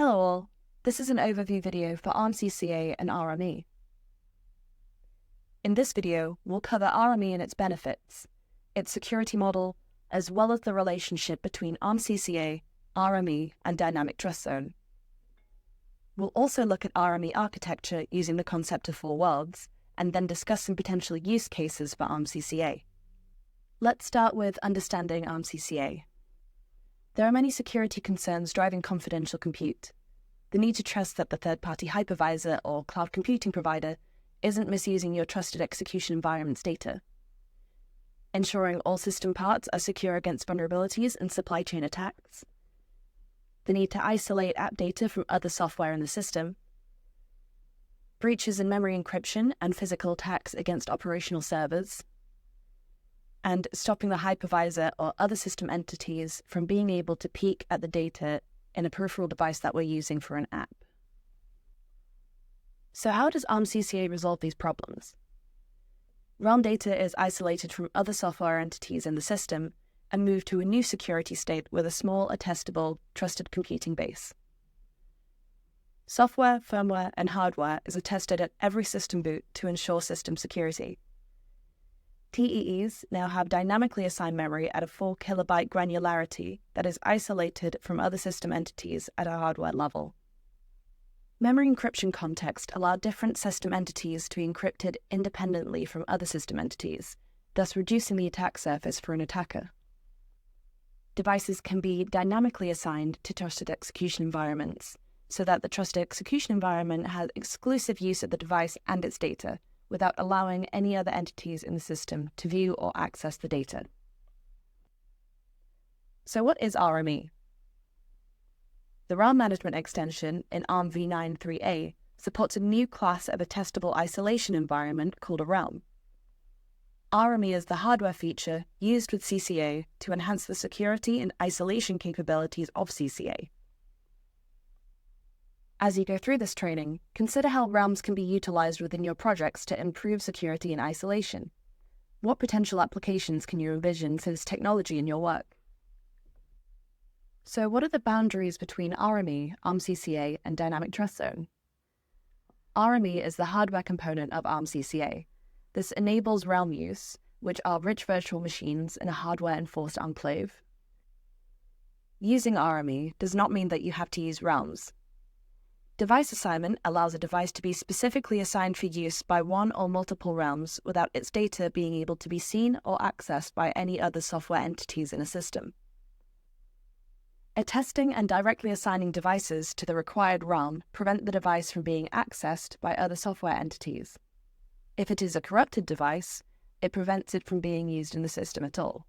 Hello all, this is an overview video for Arm CCA and RME. In this video, we'll cover RME and its benefits, its security model, as well as the relationship between Arm CCA, RME, and Dynamic TrustZone. We'll also look at RME architecture using the concept of four worlds, and then discuss some potential use cases for Arm CCA. Let's start with understanding Arm CCA. There are many security concerns driving confidential compute. The need to trust that the third-party hypervisor or cloud computing provider isn't misusing your trusted execution environment's data. Ensuring all system parts are secure against vulnerabilities and supply chain attacks. The need to isolate app data from other software in the system. Breaches in memory encryption and physical attacks against operational servers. And stopping the hypervisor or other system entities from being able to peek at the data in a peripheral device that we're using for an app. So how does Arm CCA resolve these problems? Realm data is isolated from other software entities in the system and moved to a new security state with a small, attestable, trusted computing base. Software, firmware, and hardware is attested at every system boot to ensure system security. TEEs now have dynamically assigned memory at a 4 kilobyte granularity that is isolated from other system entities at a hardware level. Memory encryption contexts allow different system entities to be encrypted independently from other system entities, thus reducing the attack surface for an attacker. Devices can be dynamically assigned to trusted execution environments, so that the trusted execution environment has exclusive use of the device and its data, without allowing any other entities in the system to view or access the data. So what is RME? The Realm Management extension in Arm v9 3A supports a new class of a testable isolation environment called a realm. RME is the hardware feature used with CCA to enhance the security and isolation capabilities of CCA. As you go through this training, consider how realms can be utilized within your projects to improve security and isolation. What potential applications can you envision for this technology in your work? So what are the boundaries between RME, Arm CCA, and Dynamic TrustZone? RME is the hardware component of Arm CCA. This enables realm use, which are rich virtual machines in a hardware-enforced enclave. Using RME does not mean that you have to use realms. Device assignment allows a device to be specifically assigned for use by one or multiple realms without its data being able to be seen or accessed by any other software entities in a system. Attesting and directly assigning devices to the required realm prevent the device from being accessed by other software entities. If it is a corrupted device, it prevents it from being used in the system at all.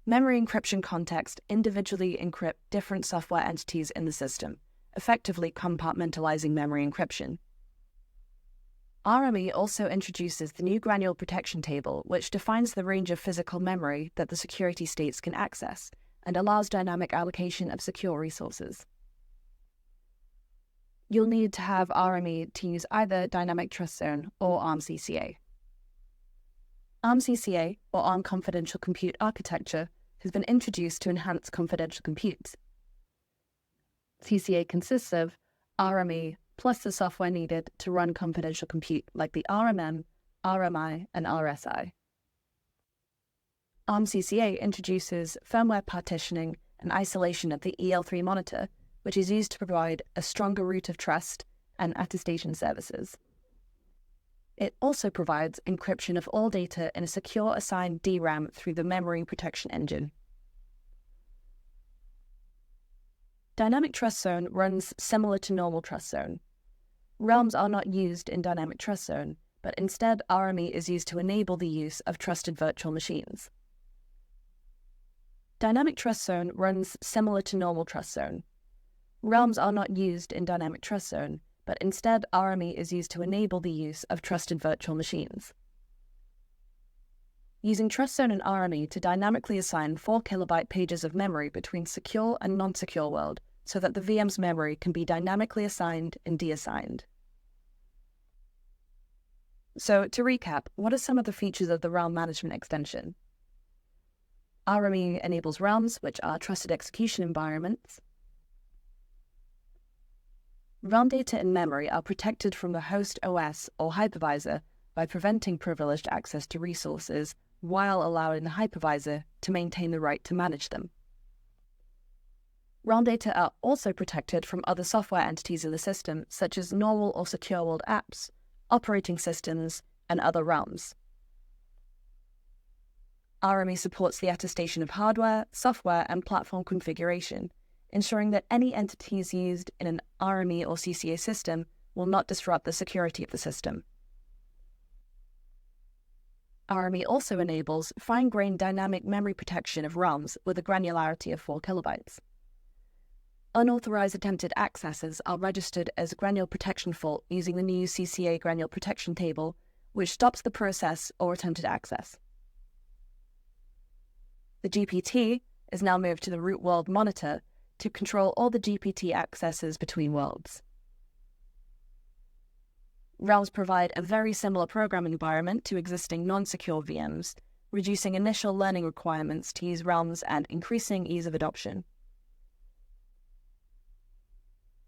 Memory encryption contexts individually encrypt different software entities in the system, effectively compartmentalizing memory encryption. RME also introduces the new granular protection table, which defines the range of physical memory that the security states can access and allows dynamic allocation of secure resources. You'll need to have RME to use either Dynamic TrustZone or Arm CCA. Arm CCA, or Arm Confidential Compute Architecture, has been introduced to enhance confidential compute. CCA consists of RME plus the software needed to run confidential compute like the RMM, RMI, and RSI. Arm CCA introduces firmware partitioning and isolation of the EL3 monitor, which is used to provide a stronger root of trust and attestation services. It also provides encryption of all data in a secure assigned DRAM through the memory protection engine. Dynamic TrustZone runs similar to normal TrustZone. Realms are not used in Dynamic TrustZone, but instead RME is used to enable the use of trusted virtual machines. Dynamic TrustZone runs similar to normal TrustZone. Realms are not used in Dynamic TrustZone, but instead RME is used to enable the use of trusted virtual machines. Using TrustZone and RME to dynamically assign 4 kilobyte pages of memory between secure and non-secure world so that the VM's memory can be dynamically assigned and deassigned. So to recap, what are some of the features of the Realm Management extension? RME enables realms, which are trusted execution environments. realm data in memory are protected from the host OS or hypervisor by preventing privileged access to resources while allowing the hypervisor to maintain the right to manage them. Realm data are also protected from other software entities in the system, such as normal or secure world apps, operating systems, and other realms. RME supports the attestation of hardware, software, and platform configuration, ensuring that any entities used in an RME or CCA system will not disrupt the security of the system. RME also enables fine-grained dynamic memory protection of realms with a granularity of 4 kilobytes. Unauthorized attempted accesses are registered as granule protection fault using the new CCA granule protection table, which stops the process or attempted access. The GPT is now moved to the root world monitor to control all the GPT accesses between worlds. Realms provide a very similar programming environment to existing non-secure VMs, reducing initial learning requirements to use realms and increasing ease of adoption.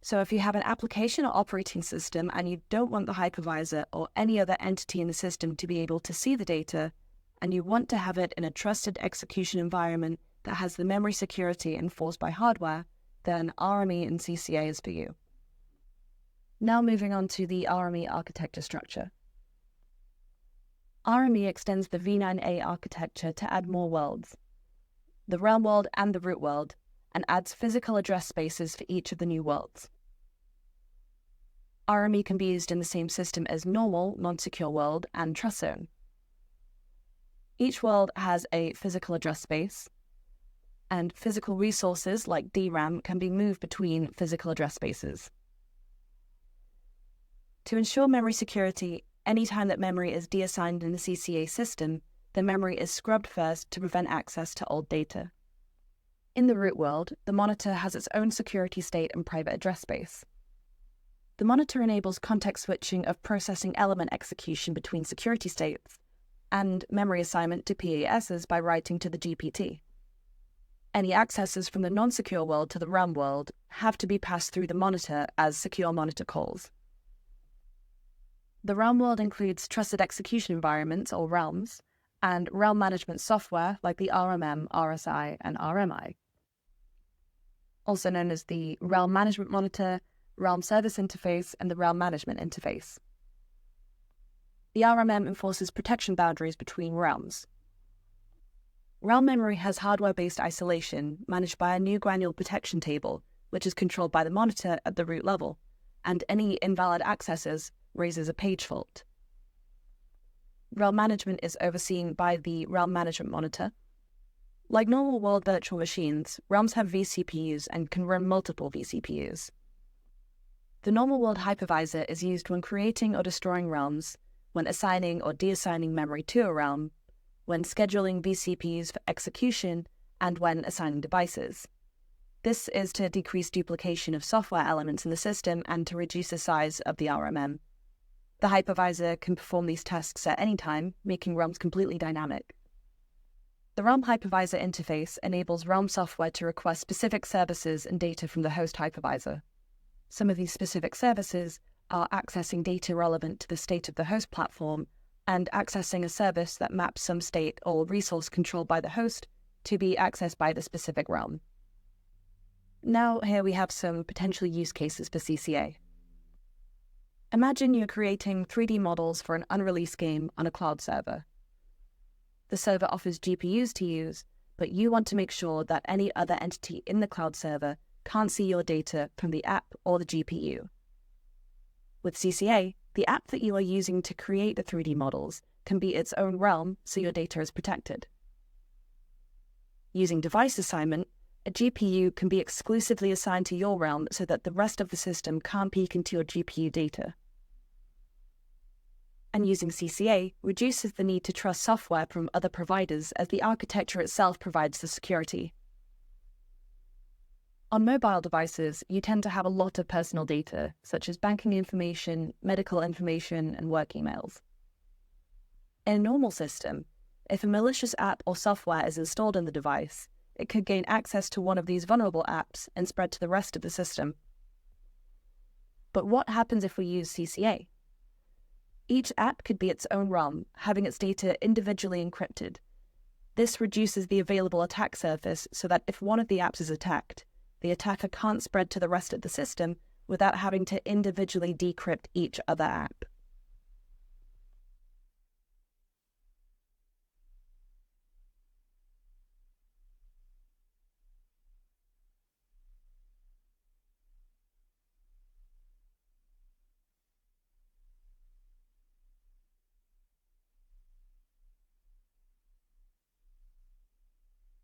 So if you have an application or operating system and you don't want the hypervisor or any other entity in the system to be able to see the data, and you want to have it in a trusted execution environment that has the memory security enforced by hardware, then RME and CCA is for you. Now moving on to the RME architecture structure. RME extends the V9A architecture to add more worlds, the realm world and the root world, and adds physical address spaces for each of the new worlds. RME can be used in the same system as normal, non-secure world, and TrustZone. Each world has a physical address space, and physical resources like DRAM can be moved between physical address spaces. To ensure memory security, any time that memory is deassigned in the CCA system, the memory is scrubbed first to prevent access to old data. In the root world, the monitor has its own security state and private address space. The monitor enables context switching of processing element execution between security states and memory assignment to PASs by writing to the GPT. Any accesses from the non-secure world to the realm world have to be passed through the monitor as secure monitor calls. The realm world includes trusted execution environments, or realms, and realm management software like the RMM, RSI, and RMI. Also known as the Realm Management Monitor, Realm Service Interface, and the Realm Management Interface. The RMM enforces protection boundaries between realms. Realm memory has hardware-based isolation managed by a new granule protection table, which is controlled by the monitor at the root level, and any invalid accesses raises a page fault. Realm management is overseen by the Realm Management Monitor. Like normal world virtual machines, realms have vCPUs and can run multiple vCPUs. The normal world hypervisor is used when creating or destroying realms, when assigning or deassigning memory to a realm, when scheduling vCPUs for execution, and when assigning devices. This is to decrease duplication of software elements in the system and to reduce the size of the RMM. The hypervisor can perform these tasks at any time, making realms completely dynamic. The Realm Hypervisor interface enables Realm software to request specific services and data from the host hypervisor. Some of these specific services are accessing data relevant to the state of the host platform and accessing a service that maps some state or resource controlled by the host to be accessed by the specific realm. Now here we have some potential use cases for CCA. Imagine you're creating 3D models for an unreleased game on a cloud server. The server offers GPUs to use, but you want to make sure that any other entity in the cloud server can't see your data from the app or the GPU. With CCA, the app that you are using to create the 3D models can be its own realm, so your data is protected. Using device assignment, a GPU can be exclusively assigned to your realm so that the rest of the system can't peek into your GPU data. And using CCA reduces the need to trust software from other providers as the architecture itself provides the security. On mobile devices, you tend to have a lot of personal data, such as banking information, medical information, and work emails. In a normal system, if a malicious app or software is installed in the device, it could gain access to one of these vulnerable apps and spread to the rest of the system. But what happens if we use CCA? Each app could be its own realm, having its data individually encrypted. This reduces the available attack surface so that if one of the apps is attacked, the attacker can't spread to the rest of the system without having to individually decrypt each other app.